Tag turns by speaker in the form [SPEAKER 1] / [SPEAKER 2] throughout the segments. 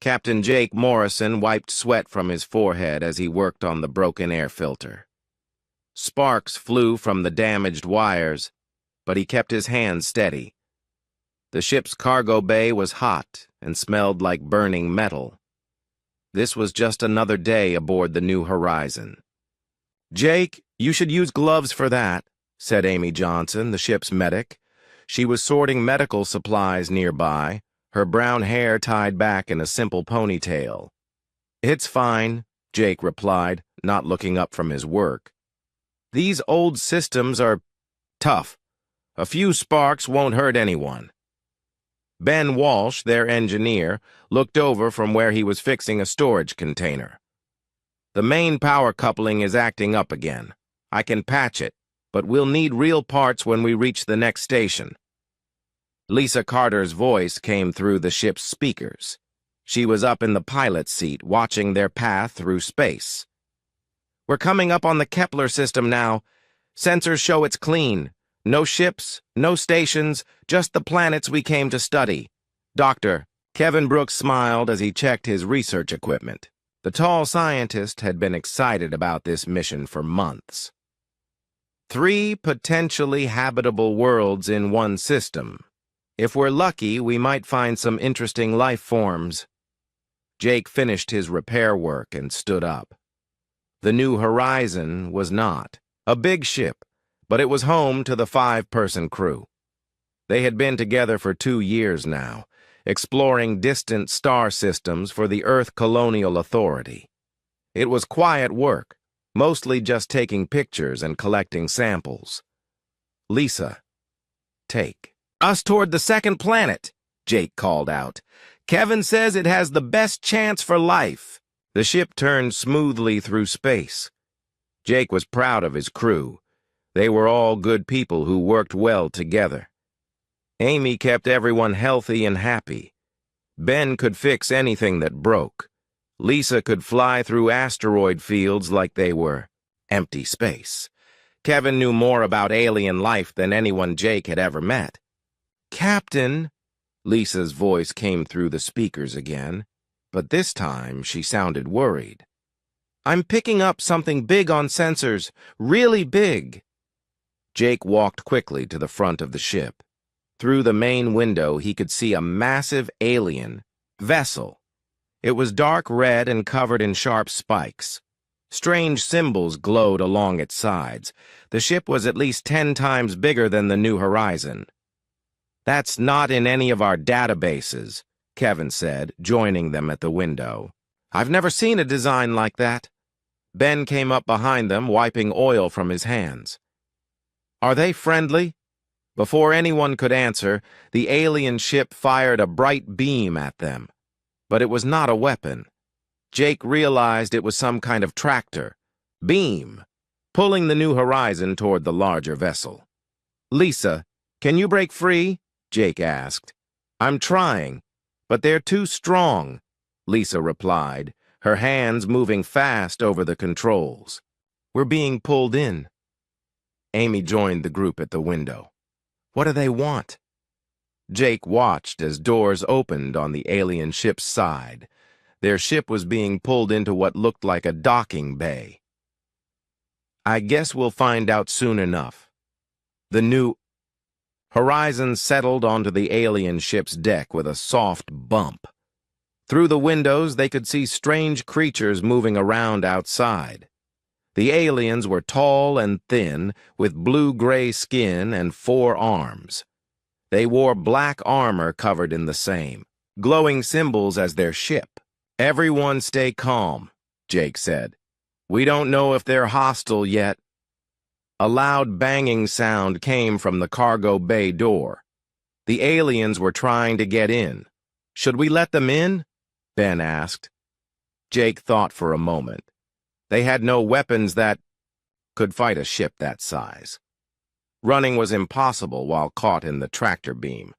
[SPEAKER 1] Captain Jake Morrison wiped sweat from his forehead as he worked on the broken air filter. Sparks flew from the damaged wires, but he kept his hands steady. The ship's cargo bay was hot and smelled like burning metal. This was just another day aboard the New Horizon. "Jake, you should use gloves for that," said Amy Johnson, the ship's medic. She was sorting medical supplies nearby, her brown hair tied back in a simple ponytail. "It's fine," Jake replied, not looking up from his work. "These old systems are tough. A few sparks won't hurt anyone." Ben Walsh, their engineer, looked over from where he was fixing a storage container. "The main power coupling is acting up again. I can patch it, but we'll need real parts when we reach the next station." Lisa Carter's voice came through the ship's speakers. She was up in the pilot's seat, watching their path through space. "We're coming up on the Kepler system now. Sensors show it's clean. No ships, no stations, just the planets we came to study. Doctor," Kevin Brooks smiled as he checked his research equipment. The tall scientist had been excited about this mission for months. 3 potentially habitable worlds in one system. If we're lucky, we might find some interesting life forms. Jake finished his repair work and stood up. The New Horizon was not a big ship, but it was home to the 5-person crew. They had been together for 2 years now, exploring distant star systems for the Earth Colonial Authority. It was quiet work, mostly just taking pictures and collecting samples. "Lisa, take us toward the second planet," Jake called out. "Kevin says it has the best chance for life." The ship turned smoothly through space. Jake was proud of his crew. They were all good people who worked well together. Amy kept everyone healthy and happy. Ben could fix anything that broke. Lisa could fly through asteroid fields like they were empty space. Kevin knew more about alien life than anyone Jake had ever met. "Captain," Lisa's voice came through the speakers again, but this time she sounded worried. "I'm picking up something big on sensors, really big." Jake walked quickly to the front of the ship. Through the main window, he could see a massive alien vessel. It was dark red and covered in sharp spikes. Strange symbols glowed along its sides. The ship was at least 10 times bigger than the New Horizon. "That's not in any of our databases," Kevin said, joining them at the window. "I've never seen a design like that." Ben came up behind them, wiping oil from his hands. "Are they friendly?" Before anyone could answer, the alien ship fired a bright beam at them. But it was not a weapon. Jake realized it was some kind of tractor, beam, pulling the New Horizon toward the larger vessel. "Lisa, can you break free?" Jake asked. "I'm trying, but they're too strong," Lisa replied, her hands moving fast over the controls. "We're being pulled in." Amy joined the group at the window. "What do they want?" Jake watched as doors opened on the alien ship's side. Their ship was being pulled into what looked like a docking bay. "I guess we'll find out soon enough." The New Horizon settled onto the alien ship's deck with a soft bump. Through the windows, they could see strange creatures moving around outside. The aliens were tall and thin, with blue-gray skin and 4 arms. They wore black armor covered in the same, glowing symbols as their ship. "Everyone stay calm," Jake said. "We don't know if they're hostile yet." A loud banging sound came from the cargo bay door. The aliens were trying to get in. "Should we let them in?" Ben asked. Jake thought for a moment. They had no weapons that could fight a ship that size. Running was impossible while caught in the tractor beam.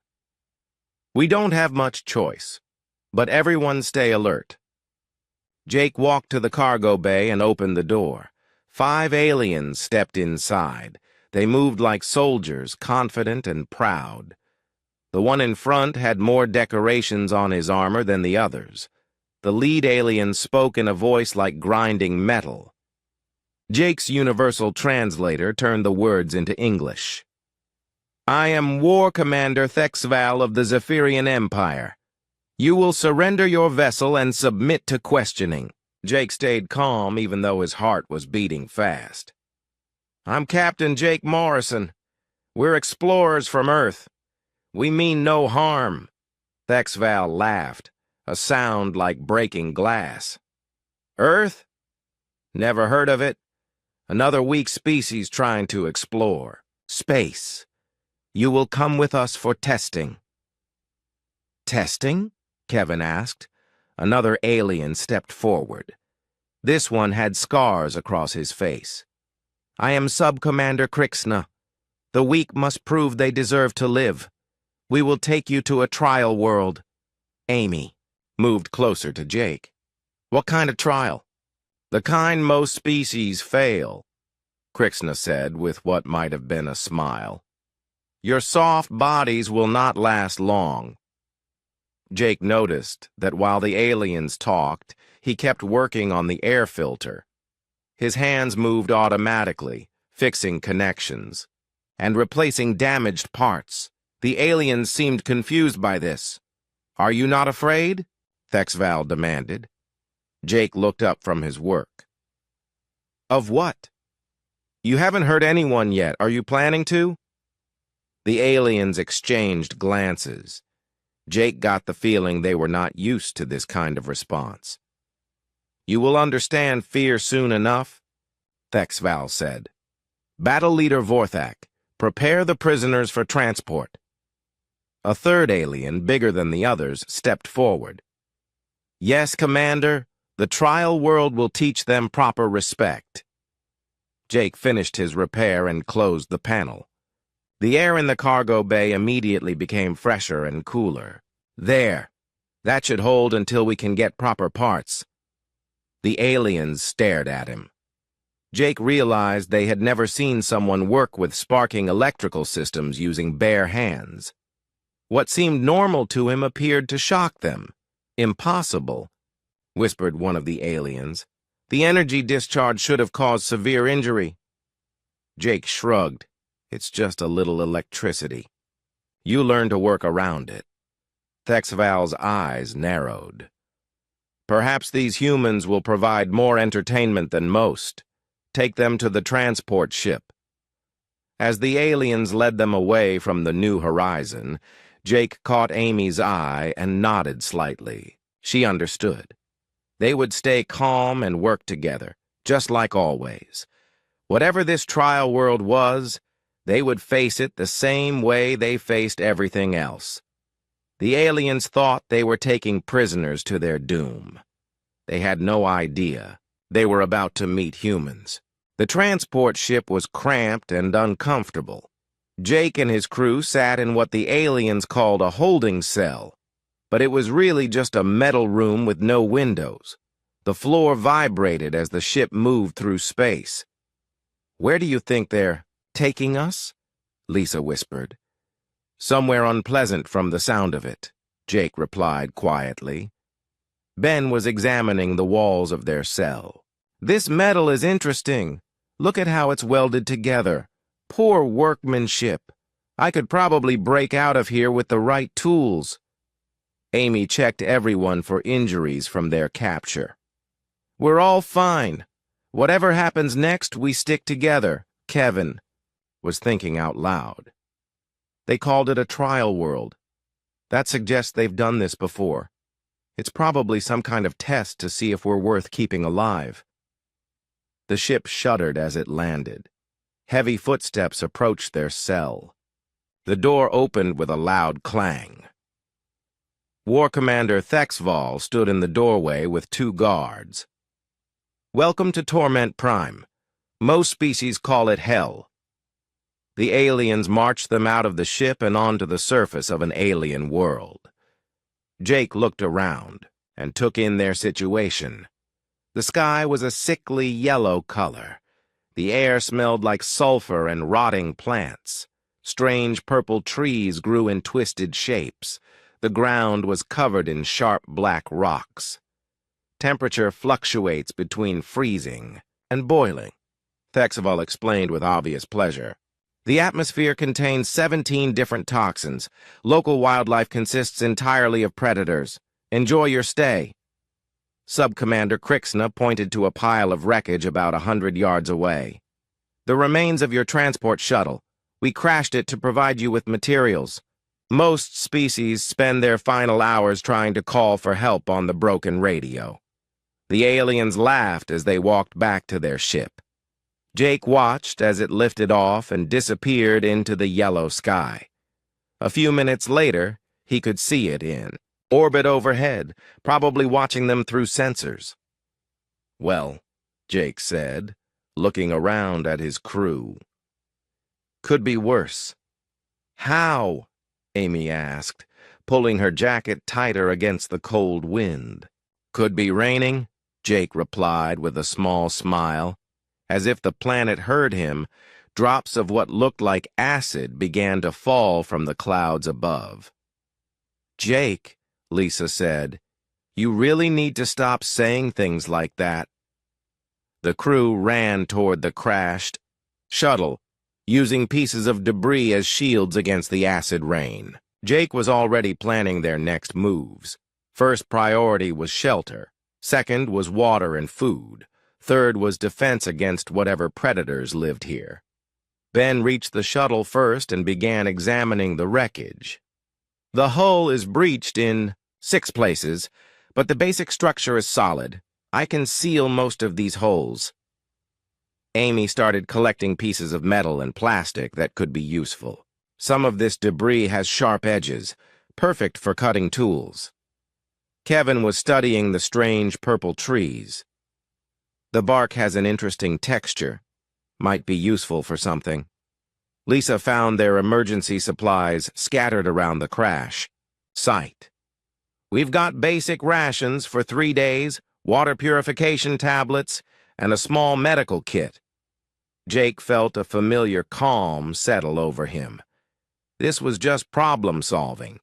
[SPEAKER 1] "We don't have much choice, but everyone stay alert." Jake walked to the cargo bay and opened the door. 5 aliens stepped inside. They moved like soldiers, confident and proud. The one in front had more decorations on his armor than the others. The lead alien spoke in a voice like grinding metal. Jake's universal translator turned the words into English. I am War Commander Thexval of the Zephyrian Empire. You will surrender your vessel and submit to questioning. Jake stayed calm even though his heart was beating fast. I'm Captain Jake Morrison. We're explorers from Earth. We mean no harm. Thexval laughed, a sound like breaking glass. Earth? Never heard of it. Another weak species trying to explore. Space. You will come with us for testing. Testing? Kevin asked. Another alien stepped forward. This one had scars across his face. I am Sub-Commander Krixna. The weak must prove they deserve to live. We will take you to a trial world. Amy moved closer to Jake. What kind of trial? The kind most species fail, Krixna said with what might have been a smile. Your soft bodies will not last long. Jake noticed that while the aliens talked, he kept working on the air filter. His hands moved automatically, fixing connections and replacing damaged parts. The aliens seemed confused by this. Are you not afraid? Thexval demanded. Jake looked up from his work. Of what? You haven't hurt anyone yet. Are you planning to? The aliens exchanged glances. Jake got the feeling they were not used to this kind of response. You will understand fear soon enough, Thexval said. Battle Leader Vorthak, prepare the prisoners for transport. A third alien, bigger than the others, stepped forward. Yes, Commander, the trial world will teach them proper respect. Jake finished his repair and closed the panel. The air in the cargo bay immediately became fresher and cooler. There. That should hold until we can get proper parts. The aliens stared at him. Jake realized they had never seen someone work with sparking electrical systems using bare hands. What seemed normal to him appeared to shock them. Impossible, whispered one of the aliens. The energy discharge should have caused severe injury. Jake shrugged. It's just a little electricity. You learn to work around it. Thexval's eyes narrowed. Perhaps these humans will provide more entertainment than most. Take them to the transport ship. As the aliens led them away from the new horizon, Jake caught Amy's eye and nodded slightly. She understood. They would stay calm and work together, just like always. Whatever this trial world was, they would face it the same way they faced everything else. The aliens thought they were taking prisoners to their doom. They had no idea they were about to meet humans. The transport ship was cramped and uncomfortable. Jake and his crew sat in what the aliens called a holding cell, but it was really just a metal room with no windows. The floor vibrated as the ship moved through space. Where do you think they're taking us? Lisa whispered. Somewhere unpleasant from the sound of it, Jake replied quietly. Ben was examining the walls of their cell. This metal is interesting. Look at how it's welded together. Poor workmanship. I could probably break out of here with the right tools. Amy checked everyone for injuries from their capture. We're all fine. Whatever happens next, we stick together, Kevin was thinking out loud. They called it a trial world. That suggests they've done this before. It's probably some kind of test to see if we're worth keeping alive. The ship shuddered as it landed. Heavy footsteps approached their cell. The door opened with a loud clang. War Commander Thexval stood in the doorway with 2 guards. Welcome to Torment Prime. Most species call it Hell. The aliens marched them out of the ship and onto the surface of an alien world. Jake looked around and took in their situation. The sky was a sickly yellow color. The air smelled like sulfur and rotting plants. Strange purple trees grew in twisted shapes. The ground was covered in sharp black rocks. Temperature fluctuates between freezing and boiling, Thexaval explained with obvious pleasure. The atmosphere contains 17 different toxins. Local wildlife consists entirely of predators. Enjoy your stay. Sub-Commander Crixna pointed to a pile of wreckage about 100 yards away. The remains of your transport shuttle. We crashed it to provide you with materials. Most species spend their final hours trying to call for help on the broken radio. The aliens laughed as they walked back to their ship. Jake watched as it lifted off and disappeared into the yellow sky. A few minutes later, he could see it in orbit overhead, probably watching them through sensors. Well, Jake said, looking around at his crew. Could be worse. How? Amy asked, pulling her jacket tighter against the cold wind. Could be raining, Jake replied with a small smile. As if the planet heard him, drops of what looked like acid began to fall from the clouds above. Jake, Lisa said, you really need to stop saying things like that. The crew ran toward the crashed shuttle, using pieces of debris as shields against the acid rain. Jake was already planning their next moves. First priority was shelter. Second was water and food. Third was defense against whatever predators lived here. Ben reached the shuttle first and began examining the wreckage. The hull is breached in 6 places, but the basic structure is solid. I can seal most of these holes. Amy started collecting pieces of metal and plastic that could be useful. Some of this debris has sharp edges, perfect for cutting tools. Kevin was studying the strange purple trees. The bark has an interesting texture. Might be useful for something. Lisa found their emergency supplies scattered around the crash site. We've got basic rations for 3 days, water purification tablets, and a small medical kit. Jake felt a familiar calm settle over him. This was just problem-solving.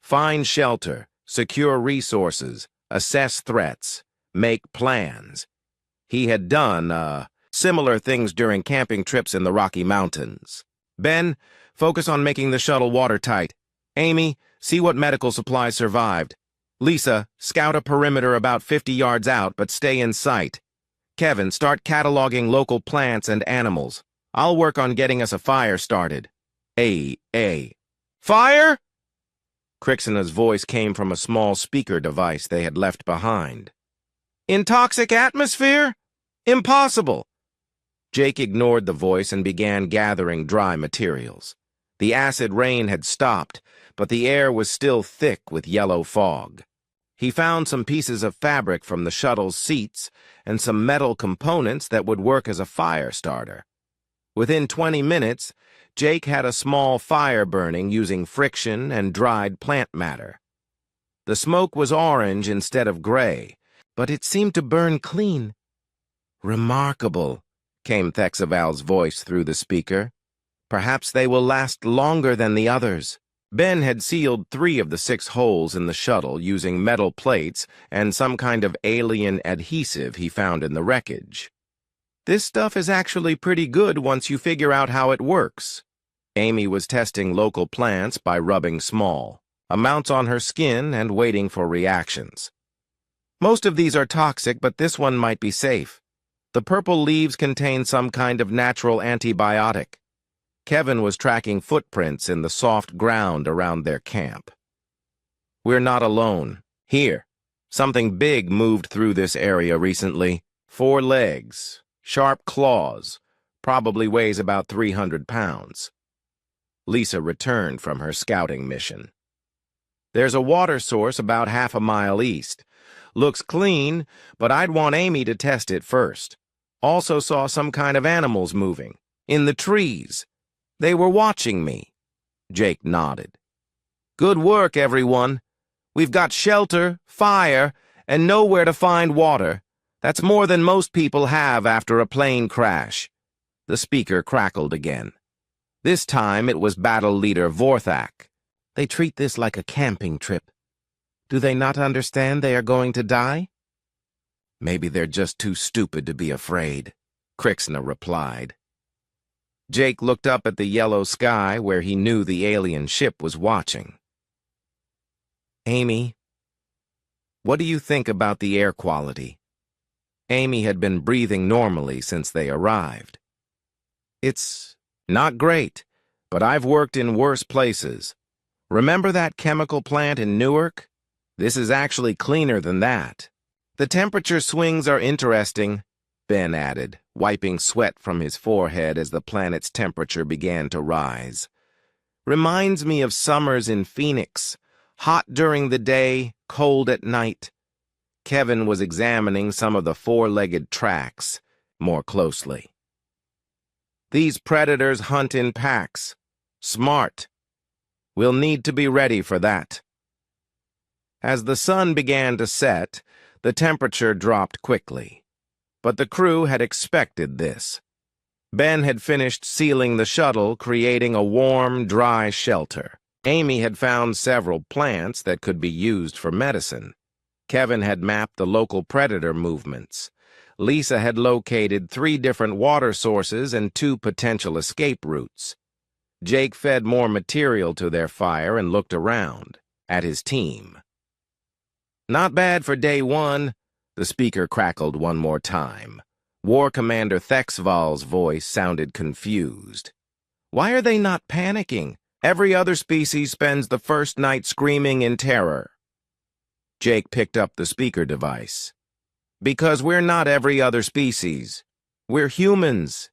[SPEAKER 1] Find shelter, secure resources, assess threats, make plans. He had done, similar things during camping trips in the Rocky Mountains. Ben, focus on making the shuttle watertight. Amy, see what medical supplies survived. Lisa, scout a perimeter about 50 yards out, but stay in sight. Kevin, start cataloging local plants and animals. I'll work on getting us a fire started. Fire? Crixna's voice came from a small speaker device they had left behind. In toxic atmosphere? Impossible! Jake ignored the voice and began gathering dry materials. The acid rain had stopped, but the air was still thick with yellow fog. He found some pieces of fabric from the shuttle's seats and some metal components that would work as a fire starter. Within 20 minutes, Jake had a small fire burning using friction and dried plant matter. The smoke was orange instead of gray, but it seemed to burn clean. Remarkable, came Thexaval's voice through the speaker. Perhaps they will last longer than the others. Ben had sealed 3 of the 6 holes in the shuttle using metal plates and some kind of alien adhesive he found in the wreckage. This stuff is actually pretty good once you figure out how it works. Amy was testing local plants by rubbing small amounts on her skin and waiting for reactions. Most of these are toxic, but this one might be safe. The purple leaves contain some kind of natural antibiotic. Kevin was tracking footprints in the soft ground around their camp. We're not alone. Here. Something big moved through this area recently. 4 legs, sharp claws, probably weighs about 300 pounds. Lisa returned from her scouting mission. There's a water source about half a mile east. Looks clean, but I'd want Amy to test it first. Also saw some kind of animals moving. In the trees. They were watching me. Jake nodded. Good work, everyone. We've got shelter, fire, and nowhere to find water. That's more than most people have after a plane crash. The speaker crackled again. This time it was battle leader Vorthak. They treat this like a camping trip. Do they not understand they are going to die? Maybe they're just too stupid to be afraid, Crixna replied. Jake looked up at the yellow sky where he knew the alien ship was watching. Amy, what do you think about the air quality? Amy had been breathing normally since they arrived. It's not great, but I've worked in worse places. Remember that chemical plant in Newark? This is actually cleaner than that. The temperature swings are interesting, Ben added, wiping sweat from his forehead as the planet's temperature began to rise. Reminds me of summers in Phoenix, hot during the day, cold at night. Kevin was examining some of the four-legged tracks more closely. These predators hunt in packs. Smart. We'll need to be ready for that. As the sun began to set, the temperature dropped quickly. But the crew had expected this. Ben had finished sealing the shuttle, creating a warm, dry shelter. Amy had found several plants that could be used for medicine. Kevin had mapped the local predator movements. Lisa had located 3 different water sources and 2 potential escape routes. Jake fed more material to their fire and looked around at his team. Not bad for day 1, the speaker crackled one more time. War Commander Thexval's voice sounded confused. Why are they not panicking? Every other species spends the first night screaming in terror. Jake picked up the speaker device. Because we're not every other species. We're humans.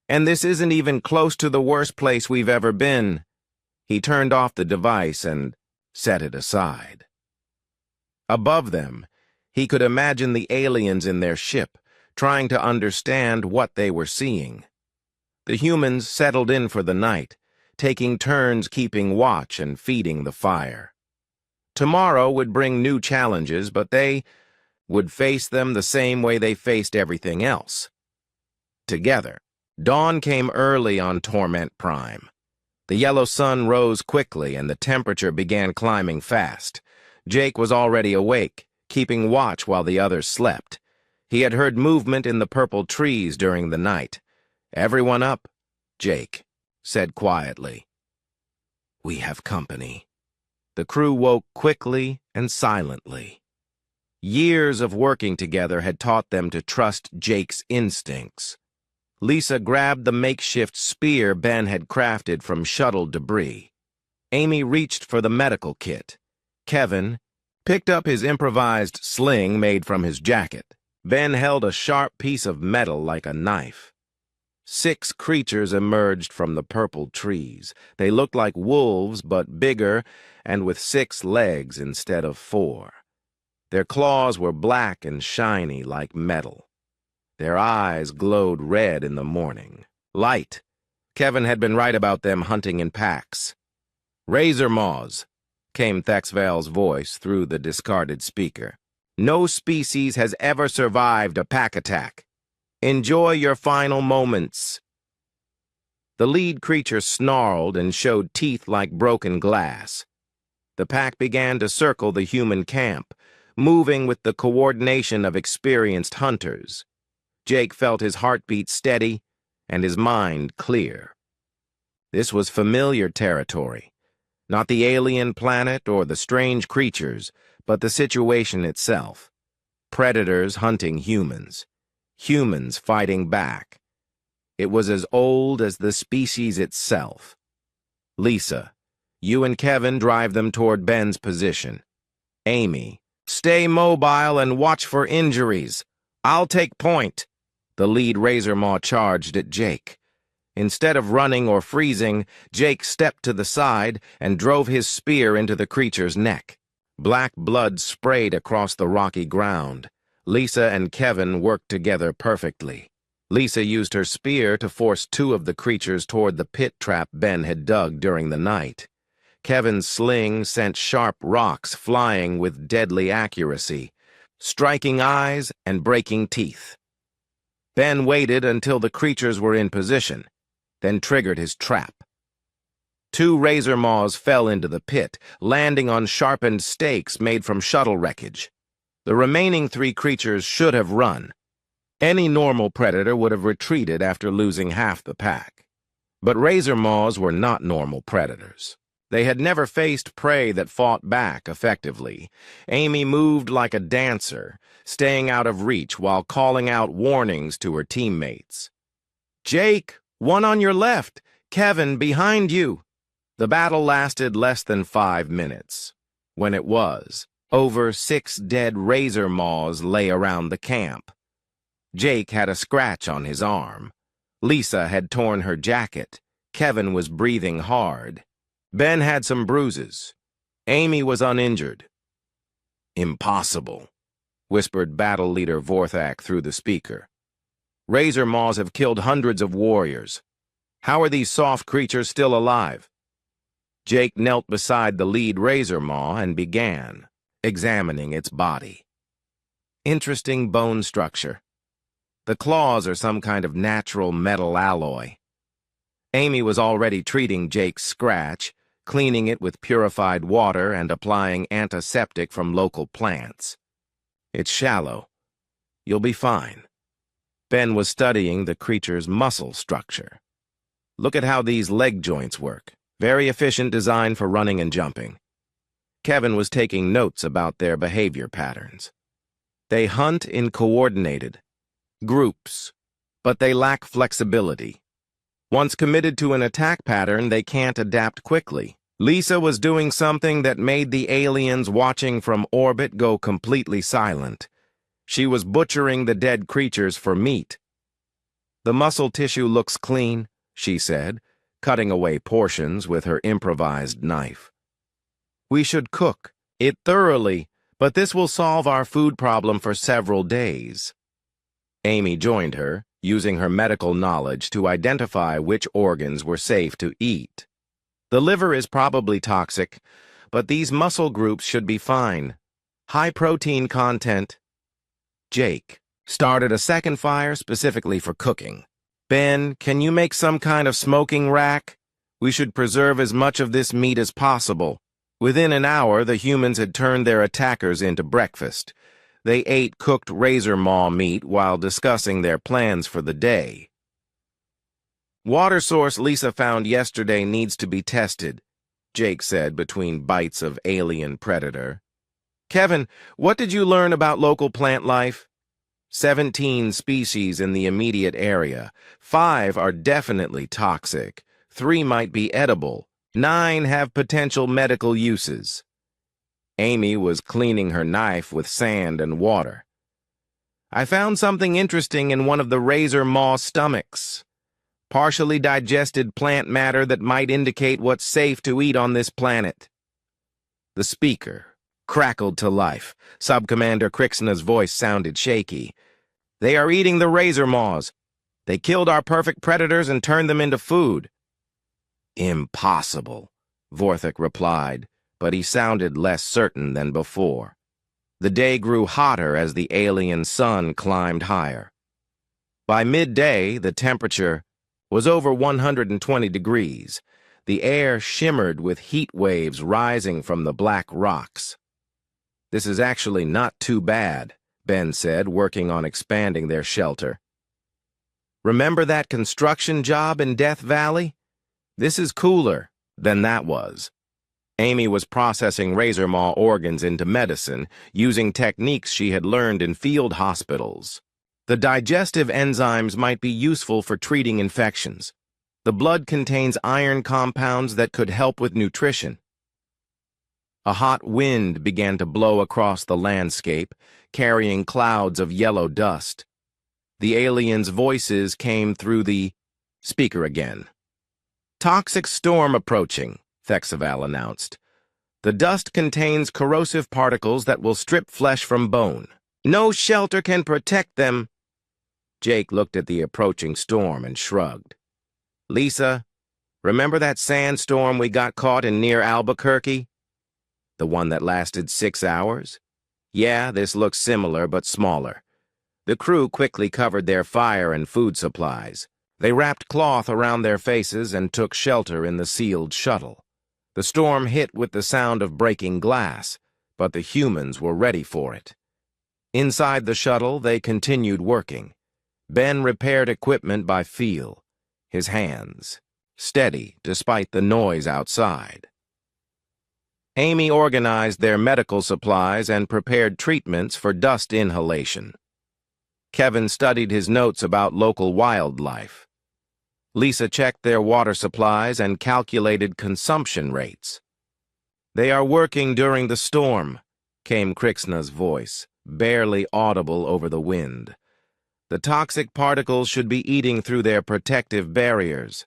[SPEAKER 1] And this isn't even close to the worst place we've ever been. He turned off the device and set it aside. Above them, he could imagine the aliens in their ship, trying to understand what they were seeing. The humans settled in for the night, taking turns keeping watch and feeding the fire. Tomorrow would bring new challenges, but they would face them the same way they faced everything else. Together. Dawn came early on Torment Prime. The yellow sun rose quickly and the temperature began climbing fast. Jake was already awake, keeping watch while the others slept. He had heard movement in the purple trees during the night. Everyone up, Jake said quietly. We have company. The crew woke quickly and silently. Years of working together had taught them to trust Jake's instincts. Lisa grabbed the makeshift spear Ben had crafted from shuttle debris. Amy reached for the medical kit. Kevin picked up his improvised sling made from his jacket. Ben held a sharp piece of metal like a knife. 6 creatures emerged from the purple trees. They looked like wolves, but bigger and with 6 legs instead of 4. Their claws were black and shiny like metal. Their eyes glowed red in the morning. Light. Kevin had been right about them hunting in packs. Razor maws, came Thexval's voice through the discarded speaker. No species has ever survived a pack attack. Enjoy your final moments. The lead creature snarled and showed teeth like broken glass. The pack began to circle the human camp, moving with the coordination of experienced hunters. Jake felt his heartbeat steady and his mind clear. This was familiar territory. Not the alien planet or the strange creatures, but the situation itself. Predators hunting humans. Humans fighting back. It was as old as the species itself. Lisa, you and Kevin drive them toward Ben's position. Amy, stay mobile and watch for injuries. I'll take point. The lead razor maw charged at Jake. Instead of running or freezing, Jake stepped to the side and drove his spear into the creature's neck. Black blood sprayed across the rocky ground. Lisa and Kevin worked together perfectly. Lisa used her spear to force 2 of the creatures toward the pit trap Ben had dug during the night. Kevin's sling sent sharp rocks flying with deadly accuracy, striking eyes and breaking teeth. Ben waited until the creatures were in position, then triggered his trap. 2 razor maws fell into the pit, landing on sharpened stakes made from shuttle wreckage. The remaining 3 creatures should have run. Any normal predator would have retreated after losing half the pack. But razor maws were not normal predators. They had never faced prey that fought back effectively. Amy moved like a dancer, staying out of reach while calling out warnings to her teammates. "Jake, one on your left! Kevin, behind you!" The battle lasted less than 5 minutes. When it was, over 6 dead razor maws lay around the camp. Jake had a scratch on his arm. Lisa had torn her jacket. Kevin was breathing hard. Ben had some bruises. Amy was uninjured. "Impossible," whispered battle leader Vorthak through the speaker. "Razor maws have killed hundreds of warriors. How are these soft creatures still alive?" Jake knelt beside the lead razor maw and began examining its body. Interesting bone structure. The claws are some kind of natural metal alloy. Amy was already treating Jake's scratch, cleaning it with purified water and applying antiseptic from local plants. "It's shallow. You'll be fine." Ben was studying the creature's muscle structure. "Look at how these leg joints work. Very efficient design for running and jumping." Kevin was taking notes about their behavior patterns. "They hunt in coordinated groups, but they lack flexibility. Once committed to an attack pattern, they can't adapt quickly." Lisa was doing something that made the aliens watching from orbit go completely silent. She was butchering the dead creatures for meat. "The muscle tissue looks clean," she said, cutting away portions with her improvised knife. "We should cook it thoroughly, but this will solve our food problem for several days." Amy joined her, using her medical knowledge to identify which organs were safe to eat. "The liver is probably toxic, but these muscle groups should be fine. High protein content." Jake started a second fire specifically for cooking. "Ben, can you make some kind of smoking rack? We should preserve as much of this meat as possible." Within an hour, the humans had turned their attackers into breakfast. They ate cooked razor maw meat while discussing their plans for the day. "Water source Lisa found yesterday needs to be tested," Jake said between bites of alien predator. "Kevin, what did you learn about local plant life?" 17 species in the immediate area. 5 are definitely toxic. 3 might be edible. 9 have potential medical uses. Amy was cleaning her knife with sand and water. "I found something interesting in one of the razor maw stomachs. Partially digested plant matter that might indicate what's safe to eat on this planet." The speaker crackled to life. Sub-Commander Crixna's voice sounded shaky. "They are eating the razor maws. They killed our perfect predators and turned them into food." "Impossible," Vorthak replied, but he sounded less certain than before. The day grew hotter as the alien sun climbed higher. By midday, the temperature was over 120 degrees. The air shimmered with heat waves rising from the black rocks. "This is actually not too bad," Ben said, working on expanding their shelter. "Remember that construction job in Death Valley? This is cooler than that was." Amy was processing razor maw organs into medicine, using techniques she had learned in field hospitals. The digestive enzymes might be useful for treating infections. The blood contains iron compounds that could help with nutrition. A hot wind began to blow across the landscape, carrying clouds of yellow dust. The aliens' voices came through the speaker again. "Toxic storm approaching," Thexaval announced. "The dust contains corrosive particles that will strip flesh from bone. No shelter can protect them." Jake looked at the approaching storm and shrugged. "Lisa, remember that sandstorm we got caught in near Albuquerque? The one that lasted 6 hours? Yeah, this looks similar but smaller." The crew quickly covered their fire and food supplies. They wrapped cloth around their faces and took shelter in the sealed shuttle. The storm hit with the sound of breaking glass, but the humans were ready for it. Inside the shuttle, they continued working. Ben repaired equipment by feel, his hands steady despite the noise outside. Amy organized their medical supplies and prepared treatments for dust inhalation. Kevin studied his notes about local wildlife. Lisa checked their water supplies and calculated consumption rates. "They are working during the storm," came Krixna's voice, barely audible over the wind. "The toxic particles should be eating through their protective barriers."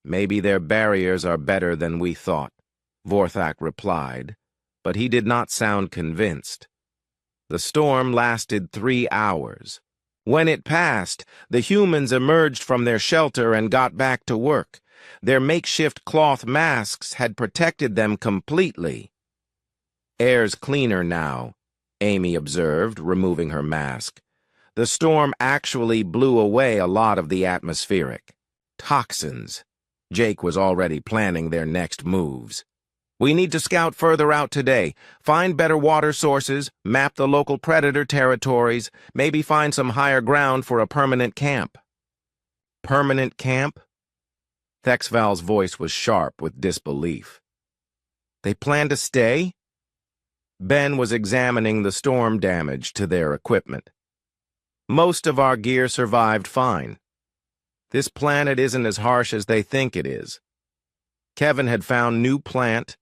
[SPEAKER 1] "Maybe their barriers are better than we thought," Vorthak replied, but he did not sound convinced. The storm lasted 3 hours. When it passed, the humans emerged from their shelter and got back to work. Their makeshift cloth masks had protected them completely. "Air's cleaner now," Amy observed, removing her mask. The storm actually blew away a lot of the atmospheric toxins. Jake was already planning their next moves. "We need to scout further out today, find better water sources, map the local predator territories, maybe find some higher ground for a permanent camp." "Permanent camp?" Thexval's voice was sharp with disbelief. "They plan to stay?" Ben was examining the storm damage to their equipment. "Most of our gear survived fine. This planet isn't as harsh as they think it is." Kevin had found new plant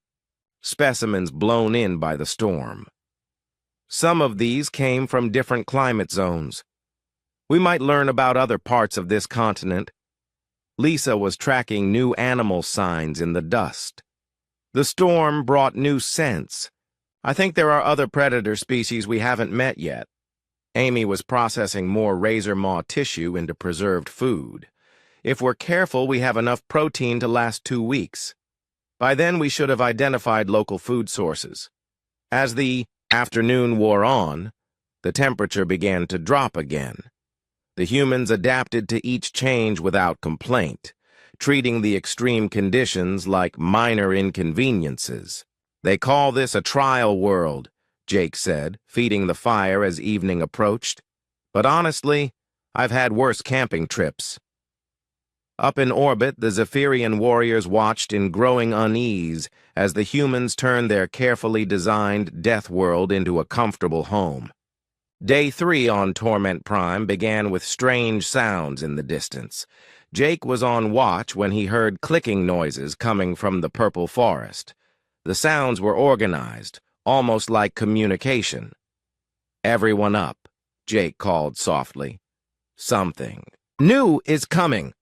[SPEAKER 1] specimens blown in by the storm. Some of these came from different climate zones. We might learn about other parts of this continent. Lisa was tracking new animal signs in the dust. The storm brought new scents. I think there are other predator species we haven't met yet. Amy was processing more razor maw tissue into preserved food. If we're careful, we have enough protein to last 2 weeks. By then, we should have identified local food sources. As the afternoon wore on, the temperature began to drop again. The humans adapted to each change without complaint, treating the extreme conditions like minor inconveniences. "They call this a trial world," Jake said, feeding the fire as evening approached. "But honestly, I've had worse camping trips." Up in orbit, the Zephyrian warriors watched in growing unease as the humans turned their carefully designed death world into a comfortable home. Day 3 on Torment Prime began with strange sounds in the distance. Jake was on watch when he heard clicking noises coming from the purple forest. The sounds were organized, almost like communication. "Everyone up," Jake called softly. "Something new is coming."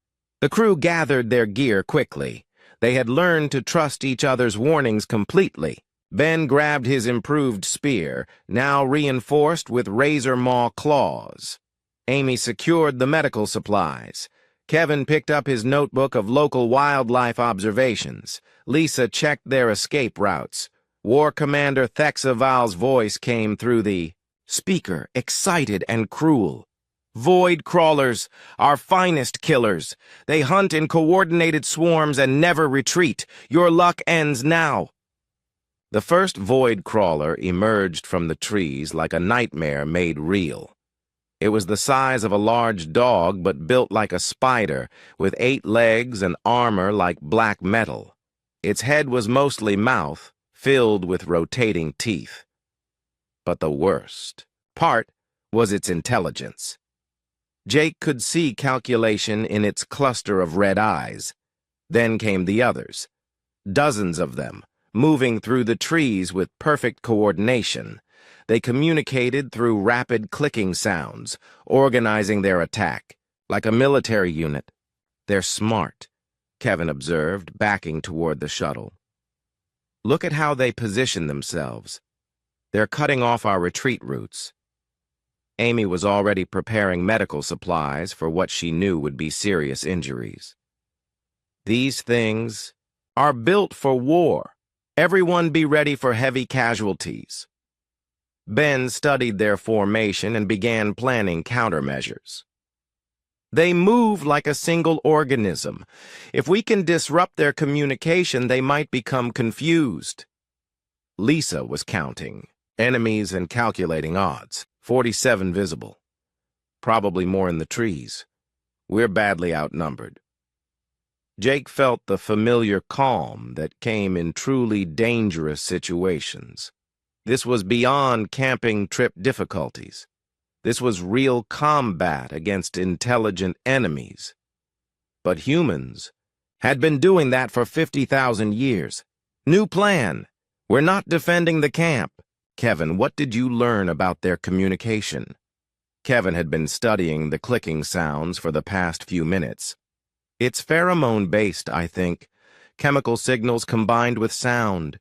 [SPEAKER 1] The crew gathered their gear quickly. They had learned to trust each other's warnings completely. Ben grabbed his improved spear, now reinforced with razor maw claws. Amy secured the medical supplies. Kevin picked up his notebook of local wildlife observations. Lisa checked their escape routes. War Commander Thexaval's voice came through the speaker, excited and cruel. "Void crawlers, our finest killers. They hunt in coordinated swarms and never retreat. Your luck ends now." The first void crawler emerged from the trees like a nightmare made real. It was the size of a large dog but built like a spider, with 8 legs and armor like black metal. Its head was mostly mouth, filled with rotating teeth. But the worst part was its intelligence. Jake could see calculation in its cluster of red eyes. Then came the others, dozens of them, moving through the trees with perfect coordination. They communicated through rapid clicking sounds, organizing their attack, like a military unit. "They're smart," Kevin observed, backing toward the shuttle. "Look at how they position themselves. They're cutting off our retreat routes." Amy was already preparing medical supplies for what she knew would be serious injuries. "These things are built for war. Everyone be ready for heavy casualties." Ben studied their formation and began planning countermeasures. "They move like a single organism. If we can disrupt their communication, they might become confused." Lisa was counting. Enemies and calculating odds. 47 visible. Probably more in the trees. We're badly outnumbered. Jake felt the familiar calm that came in truly dangerous situations. This was beyond camping trip difficulties. This was real combat against intelligent enemies. But humans had been doing that for 50,000 years. New plan. We're not defending the camp. Kevin, what did you learn about their communication? Kevin had been studying the clicking sounds for the past few minutes. It's pheromone-based, I think. Chemical signals combined with sound.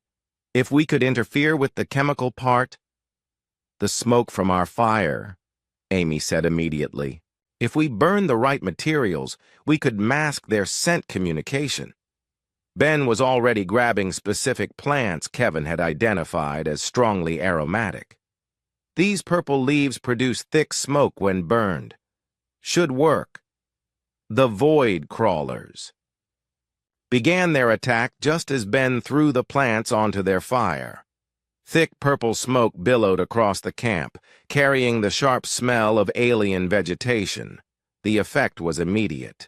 [SPEAKER 1] If we could interfere with the chemical part... The smoke from our fire, Amy said immediately. If we burn the right materials, we could mask their scent communication. Ben was already grabbing specific plants Kevin had identified as strongly aromatic. These purple leaves produce thick smoke when burned. Should work. The void crawlers began their attack just as Ben threw the plants onto their fire. Thick purple smoke billowed across the camp, carrying the sharp smell of alien vegetation. The effect was immediate.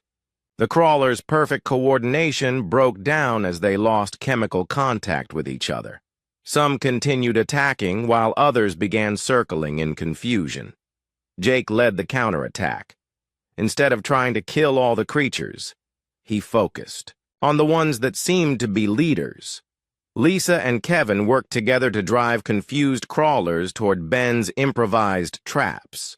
[SPEAKER 1] The crawlers' perfect coordination broke down as they lost chemical contact with each other. Some continued attacking while others began circling in confusion. Jake led the counterattack. Instead of trying to kill all the creatures, he focused on the ones that seemed to be leaders. Lisa and Kevin worked together to drive confused crawlers toward Ben's improvised traps.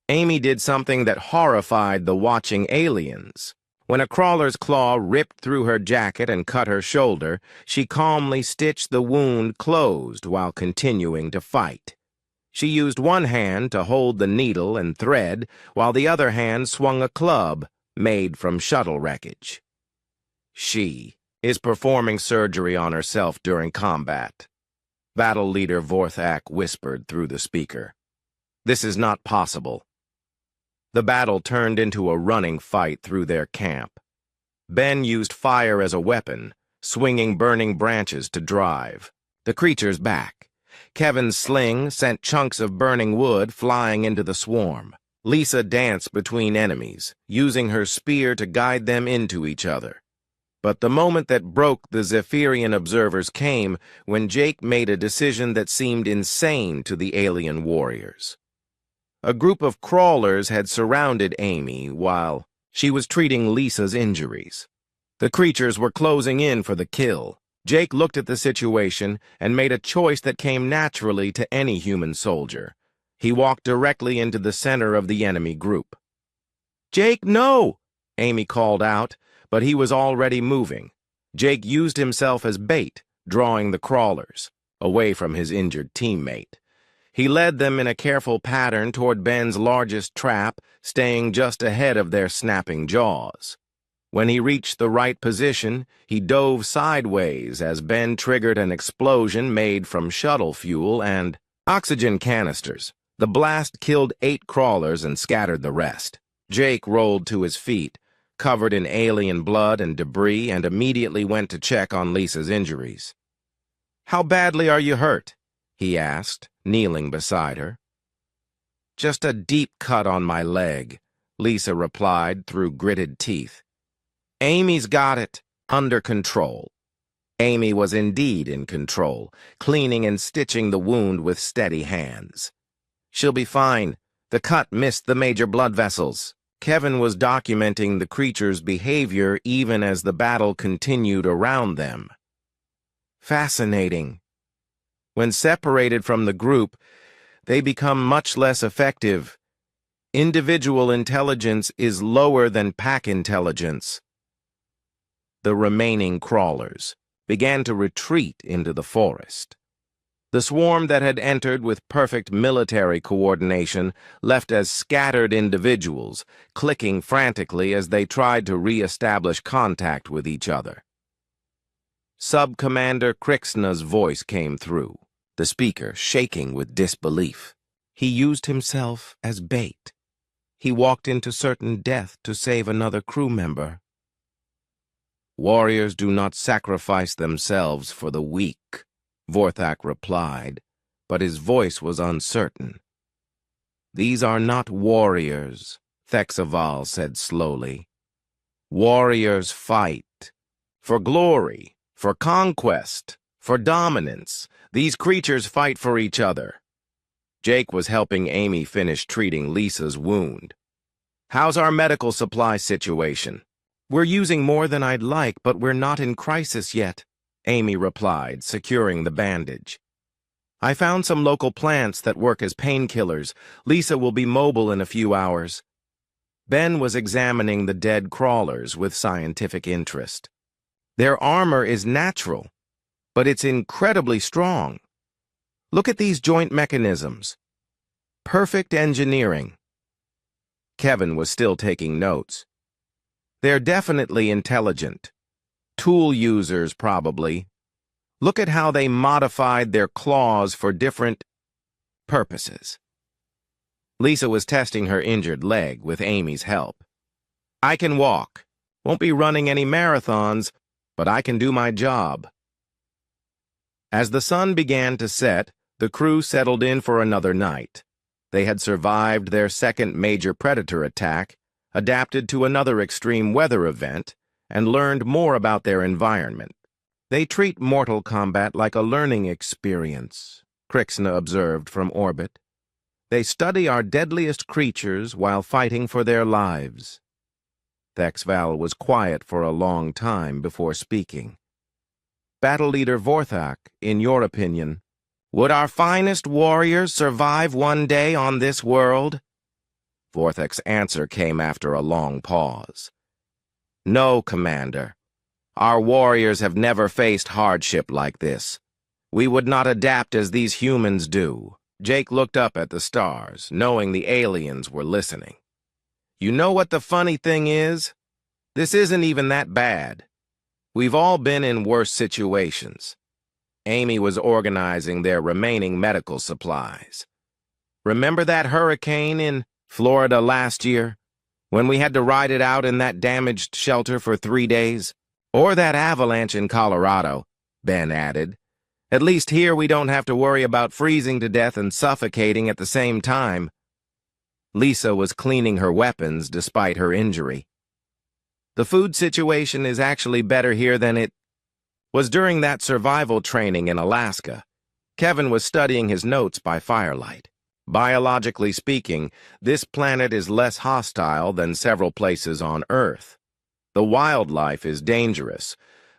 [SPEAKER 1] Amy did something that horrified the watching aliens. When a crawler's claw ripped through her jacket and cut her shoulder, she calmly stitched the wound closed while continuing to fight. She used one hand to hold the needle and thread, while the other hand swung a club made from shuttle wreckage. She is performing surgery on herself during combat. Battle leader Vorthak whispered through the speaker. This is not possible. The battle turned into a running fight through their camp. Ben used fire as a weapon, swinging burning branches to drive the creatures back. Kevin's sling sent chunks of burning wood flying into the swarm. Lisa danced between enemies, using her spear to guide them into each other. But the moment that broke the Zephyrian observers came when Jake made a decision that seemed insane to the alien warriors. A group of crawlers had surrounded Amy while she was treating Lisa's injuries. The creatures were closing in for the kill. Jake looked at the situation and made a choice that came naturally to any human soldier. He walked directly into the center of the enemy group. "Jake, no!" Amy called out, but he was already moving. Jake used himself as bait, drawing the crawlers away from his injured teammate. He led them in a careful pattern toward Ben's largest trap, staying just ahead of their snapping jaws. When he reached the right position, he dove sideways as Ben triggered an explosion made from shuttle fuel and oxygen canisters. The blast killed 8 crawlers and scattered the rest. Jake rolled to his feet, covered in alien blood and debris, and immediately went to check on Lisa's injuries. "How badly are you hurt?" he asked, kneeling beside her. "Just a deep cut on my leg," Lisa replied through gritted teeth. "Amy's got it under control." Amy was indeed in control, cleaning and stitching the wound with steady hands. "She'll be fine. The cut missed the major blood vessels." Kevin was documenting the creature's behavior even as the battle continued around them. Fascinating. When separated from the group, they become much less effective. Individual intelligence is lower than pack intelligence. The remaining crawlers began to retreat into the forest. The swarm that had entered with perfect military coordination left as scattered individuals, clicking frantically as they tried to re-establish contact with each other. Sub-Commander Krixna's voice came through, the speaker shaking with disbelief. He used himself as bait. He walked into certain death to save another crew member. "Warriors do not sacrifice themselves for the weak," Vorthak replied, but his voice was uncertain. "These are not warriors," Thexaval said slowly. "Warriors fight. For glory, for conquest, for dominance. These creatures fight for each other." Jake was helping Amy finish treating Lisa's wound. "How's our medical supply situation?" "We're using more than I'd like, but we're not in crisis yet," Amy replied, securing the bandage. "I found some local plants that work as painkillers. Lisa will be mobile in a few hours." Ben was examining the dead crawlers with scientific interest. "Their armor is natural, but it's incredibly strong. Look at these joint mechanisms. Perfect engineering." Kevin was still taking notes. "They're definitely intelligent. Tool users, probably. Look at how they modified their claws for different purposes." Lisa was testing her injured leg with Amy's help. "I can walk. Won't be running any marathons, but I can do my job." As the sun began to set, the crew settled in for another night. They had survived their second major predator attack, adapted to another extreme weather event, and learned more about their environment. "They treat mortal combat like a learning experience," Crixna observed from orbit. "They study our deadliest creatures while fighting for their lives." Thexval was quiet for a long time before speaking. "Battle Leader Vorthak, in your opinion, would our finest warriors survive one day on this world?" Vorthak's answer came after a long pause. "No, Commander. Our warriors have never faced hardship like this. We would not adapt as these humans do." Jake looked up at the stars, knowing the aliens were listening. "You know what the funny thing is? This isn't even that bad. We've all been in worse situations." Amy was organizing their remaining medical supplies. "Remember that hurricane in Florida last year, when we had to ride it out in that damaged shelter for 3 days? Or that avalanche in Colorado," Ben added. "At least here we don't have to worry about freezing to death and suffocating at the same time." Lisa was cleaning her weapons despite her injury. "The food situation is actually better here than it was during that survival training in Alaska." Kevin was studying his notes by firelight. "Biologically speaking, this planet is less hostile than several places on Earth. The wildlife is dangerous,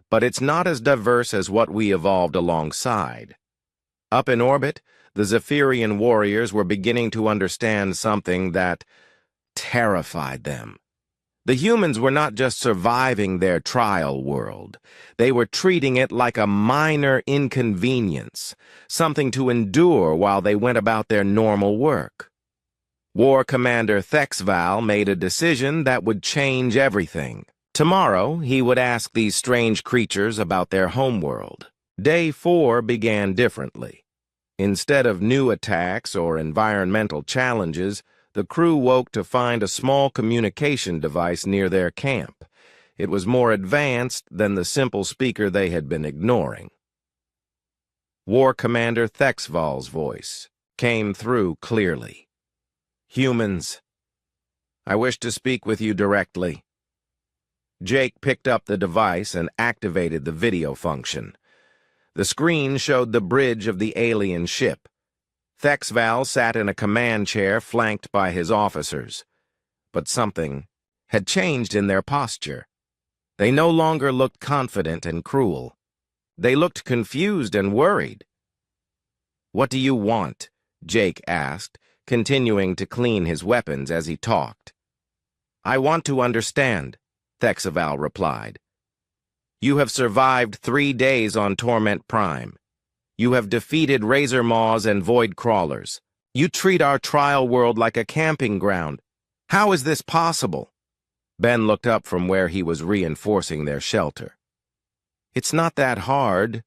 [SPEAKER 1] but it's not as diverse as what we evolved alongside." Up in orbit, the Zephyrian warriors were beginning to understand something that terrified them. The humans were not just surviving their trial world. They were treating it like a minor inconvenience, something to endure while they went about their normal work. War Commander Thexval made a decision that would change everything. Tomorrow, he would ask these strange creatures about their homeworld. Day 4 began differently. Instead of new attacks or environmental challenges, the crew woke to find a small communication device near their camp. It was more advanced than the simple speaker they had been ignoring. War Commander Thexval's voice came through clearly. "Humans, I wish to speak with you directly." Jake picked up the device and activated the video function. The screen showed the bridge of the alien ship. Thexval sat in a command chair flanked by his officers. But something had changed in their posture. They no longer looked confident and cruel. They looked confused and worried. "What do you want?" Jake asked, continuing to clean his weapons as he talked. "I want to understand," Thexval replied. "You have survived 3 days on Torment Prime. You have defeated Razor Maws and Void Crawlers. You treat our trial world like a camping ground. How is this possible?" Ben looked up from where he was reinforcing their shelter. "It's not that hard.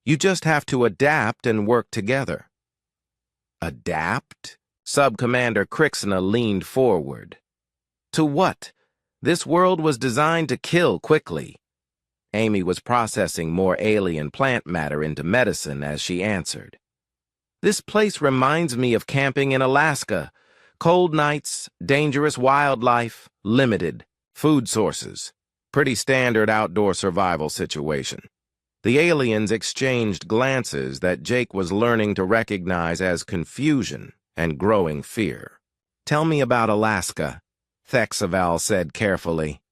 [SPEAKER 1] You just have to adapt and work together." "Adapt?" Sub-Commander Crixna leaned forward. "To what? This world was designed to kill quickly." Amy was processing more alien plant matter into medicine as she answered. This place reminds me of camping in Alaska. Cold nights, dangerous wildlife, limited food sources. Pretty standard outdoor survival situation. The aliens exchanged glances that Jake was learning to recognize as confusion and growing fear. "Tell me about Alaska," Thexaval said carefully.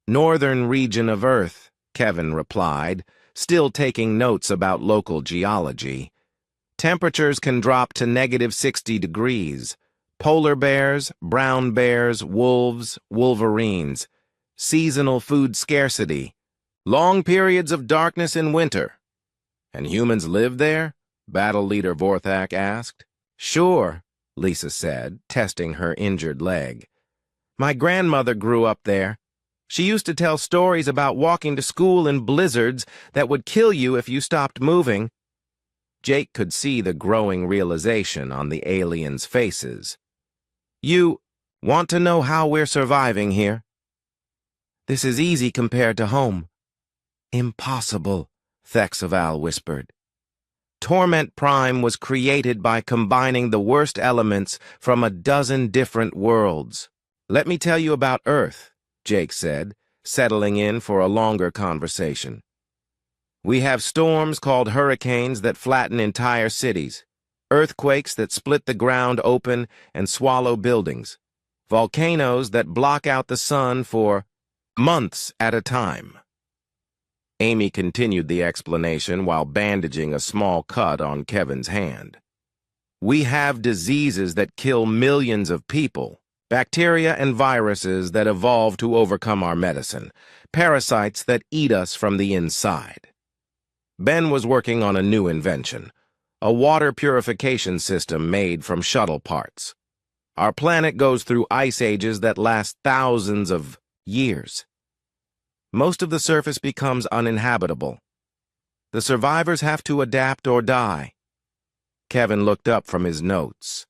[SPEAKER 1] "Northern region of Earth," Kevin replied, still taking notes about local geology. "Temperatures can drop to -60 degrees. Polar bears, brown bears, wolves, wolverines. Seasonal food scarcity. Long periods of darkness in winter." "And humans live there?" Battle Leader Vorthak asked. "Sure," Lisa said, testing her injured leg. "My grandmother grew up there. She used to tell stories about walking to school in blizzards that would kill you if you stopped moving." Jake could see the growing realization on the aliens' faces. "You want to know how we're surviving here?" "This is easy compared to home." "Impossible," Thexaval whispered. "Torment Prime was created by combining the worst elements from a dozen different worlds." "Let me tell you about Earth," Jake said, settling in for a longer conversation. "We have storms called hurricanes that flatten entire cities, earthquakes that split the ground open and swallow buildings, volcanoes that block out the sun for months at a time." Amy continued the explanation while bandaging a small cut on Kevin's hand. "We have diseases that kill millions of people, bacteria and viruses that evolve to overcome our medicine, parasites that eat us from the inside." Ben was working on a new invention, a water purification system made from shuttle parts. Our planet goes through ice ages that last thousands of years. Most of the surface becomes uninhabitable. The survivors have to adapt or die. Kevin looked up from his notes.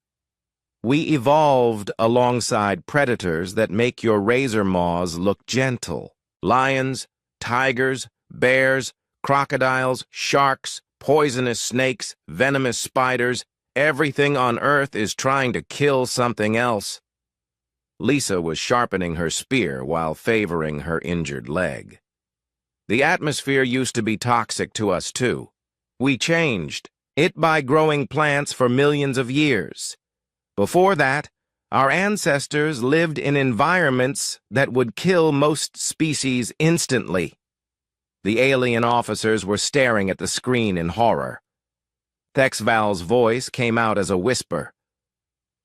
[SPEAKER 1] "We evolved alongside predators that make your razor maws look gentle. Lions, tigers, bears, crocodiles, sharks, poisonous snakes, venomous spiders. Everything on Earth is trying to kill something else." Lisa was sharpening her spear while favoring her injured leg. "The atmosphere used to be toxic to us too. We changed it by growing plants for millions of years. Before that, our ancestors lived in environments that would kill most species instantly." The alien officers were staring at the screen in horror. Thexval's voice came out as a whisper.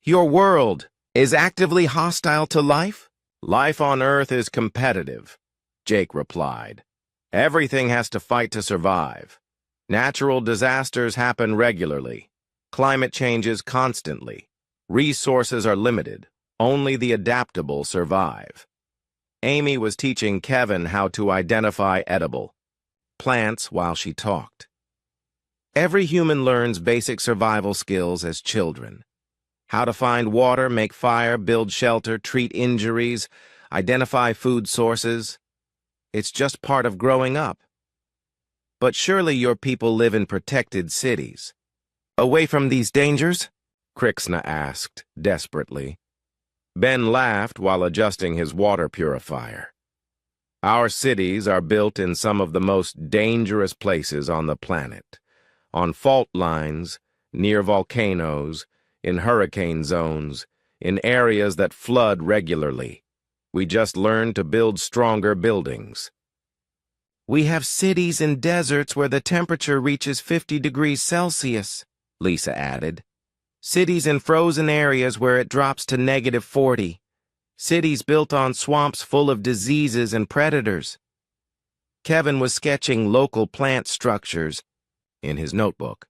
[SPEAKER 1] "Your world is actively hostile to life?" "Life on Earth is competitive," Jake replied. "Everything has to fight to survive. Natural disasters happen regularly. Climate changes constantly. Resources are limited. Only the adaptable survive." Amy was teaching Kevin how to identify edible plants while she talked. Every human learns basic survival skills as children. How to find water, make fire, build shelter, treat injuries, identify food sources. It's just part of growing up. "But surely your people live in protected cities." "Away from these dangers?" Crixna asked, desperately. Ben laughed while adjusting his water purifier. "Our cities are built in some of the most dangerous places on the planet. On fault lines, near volcanoes, in hurricane zones, in areas that flood regularly. We just learned to build stronger buildings." "We have cities in deserts where the temperature reaches 50 degrees Celsius, Lisa added. "Cities in frozen areas where it drops to -40. Cities built on swamps full of diseases and predators." Kevin was sketching local plant structures in his notebook.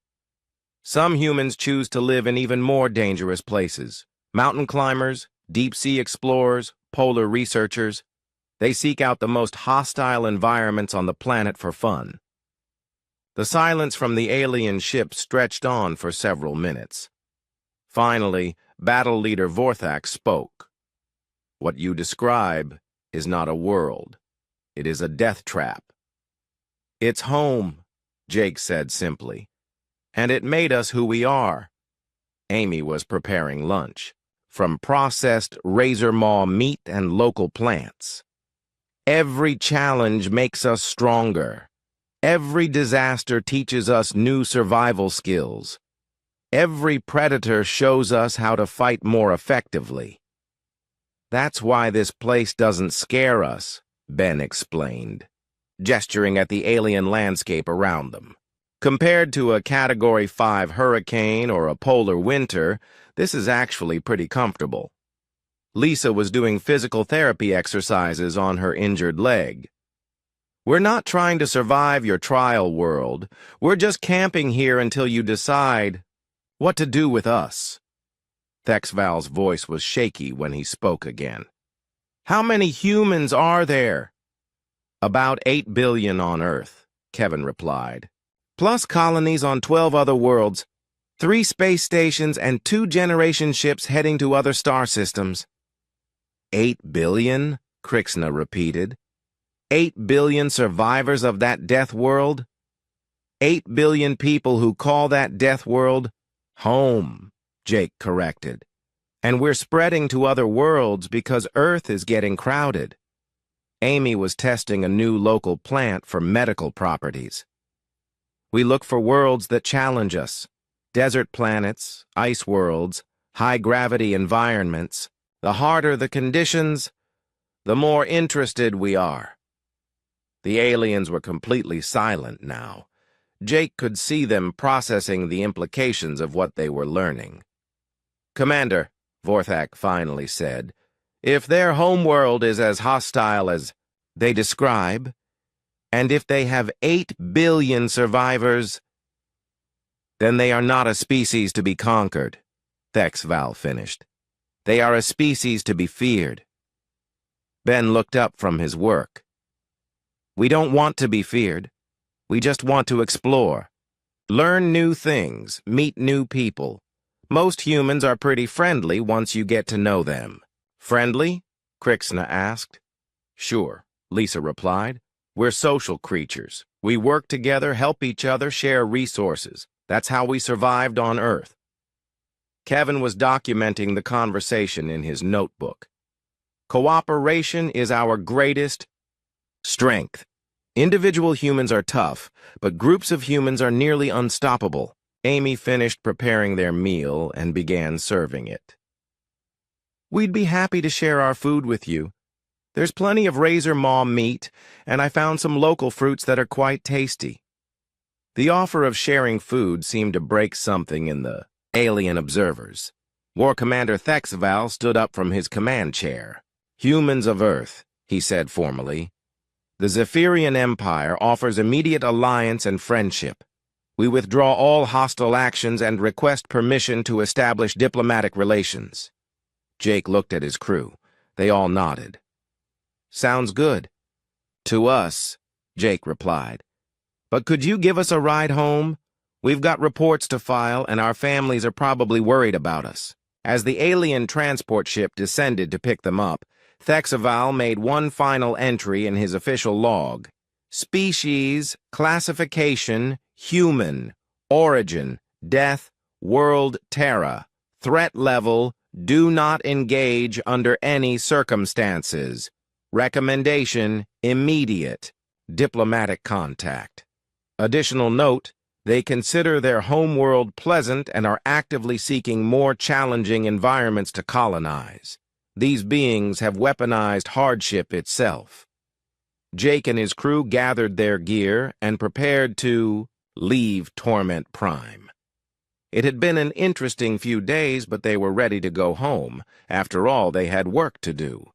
[SPEAKER 1] "Some humans choose to live in even more dangerous places. Mountain climbers, deep-sea explorers, polar researchers. They seek out the most hostile environments on the planet for fun." The silence from the alien ship stretched on for several minutes. Finally, Battle Leader Vorthak spoke. "What you describe is not a world. It is a death trap." "It's home," Jake said simply. And it made us who we are. Amy was preparing lunch, from processed razor maw meat and local plants. Every challenge makes us stronger. Every disaster teaches us new survival skills. Every predator shows us how to fight more effectively. That's why this place doesn't scare us, Ben explained, gesturing at the alien landscape around them. Compared to a Category 5 hurricane or a polar winter, this is actually pretty comfortable. Lisa was doing physical therapy exercises on her injured leg. We're not trying to survive your trial world. We're just camping here until you decide what to do with us. Thexval's voice was shaky when he spoke again. How many humans are there? About 8 billion on Earth, Kevin replied. Plus colonies on 12 other worlds, 3 space stations, and 2 generation ships heading to other star systems. 8 billion? Krixna repeated. 8 billion survivors of that death world? 8 billion people who call that death world home, Jake corrected. And we're spreading to other worlds because Earth is getting crowded. Amy was testing a new local plant for medical properties. We look for worlds that challenge us. Desert planets, ice worlds, high-gravity environments. The harder the conditions, the more interested we are. The aliens were completely silent now. Jake could see them processing the implications of what they were learning. Commander, Vorthak finally said, if their homeworld is as hostile as they describe, and if they have 8 billion survivors, then they are not a species to be conquered, Thexval finished. They are a species to be feared. Ben looked up from his work. We don't want to be feared. We just want to explore. Learn new things, meet new people. Most humans are pretty friendly once you get to know them. Friendly? Krixna asked. Sure, Lisa replied. We're social creatures. We work together, help each other, share resources. That's how we survived on Earth. Kevin was documenting the conversation in his notebook. Cooperation is our greatest strength. Individual humans are tough, but groups of humans are nearly unstoppable. Amy finished preparing their meal and began serving it. We'd be happy to share our food with you. There's plenty of razor maw meat, and I found some local fruits that are quite tasty. The offer of sharing food seemed to break something in the alien observers. War Commander Thexval stood up from his command chair. Humans of Earth, he said formally. The Zephyrian Empire offers immediate alliance and friendship. We withdraw all hostile actions and request permission to establish diplomatic relations. Jake looked at his crew. They all nodded. Sounds good. To us, Jake replied. But could you give us a ride home? We've got reports to file, and our families are probably worried about us. As the alien transport ship descended to pick them up, Thexval made one final entry in his official log. Species, classification, human, origin, death, world, terra, threat level, do not engage under any circumstances. Recommendation, immediate, diplomatic contact. Additional note, they consider their homeworld pleasant and are actively seeking more challenging environments to colonize. These beings have weaponized hardship itself. Jake and his crew gathered their gear and prepared to leave Torment Prime. It had been an interesting few days, but they were ready to go home. After all, they had work to do.